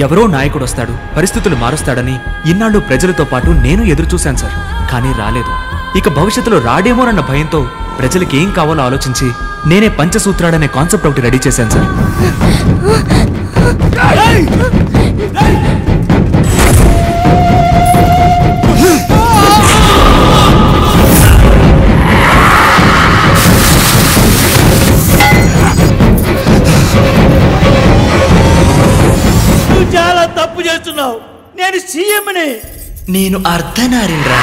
ఎవరో నాయకుడు వస్తాడు, పరిస్థితులు మారుస్తాడని ఇన్నాళ్ళు ప్రజలతో పాటు నేను ఎదురు చూశాను సార్. కానీ రాలేదు. ఇక భవిష్యత్తులో రాడేమోనన్న భయంతో ప్రజలకి ఏం కావాలో ఆలోచించి నేనే పంచసూత్రాడనే కాన్సెప్ట్ ఒకటి రెడీ చేశాను సార్. చాలా తప్పు చేస్తున్నావు. నేను సీఎంని. నేను అర్ధనారిన్రా.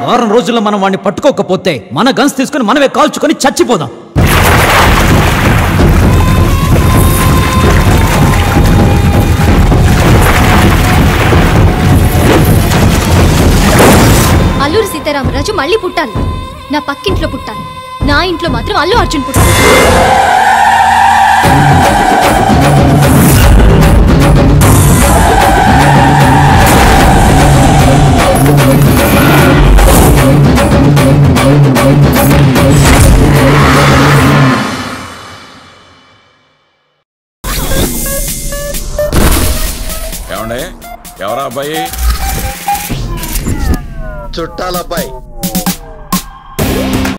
వారం రోజుల్లో మనం వాడిని పట్టుకోకపోతే మన గన్స్ తీసుకుని మనమే కాల్చుకొని చచ్చిపోదాం. అల్లూరి సీతారామరాజు మళ్ళీ పుట్టాలి. నా పక్కింట్లో పుట్టాలి. నా ఇంట్లో మాత్రం అల్లు అర్జున్ పుట్టాలి. ఏమండే ఎవరా అబ్బాయి? చుట్టాల అబ్బాయి.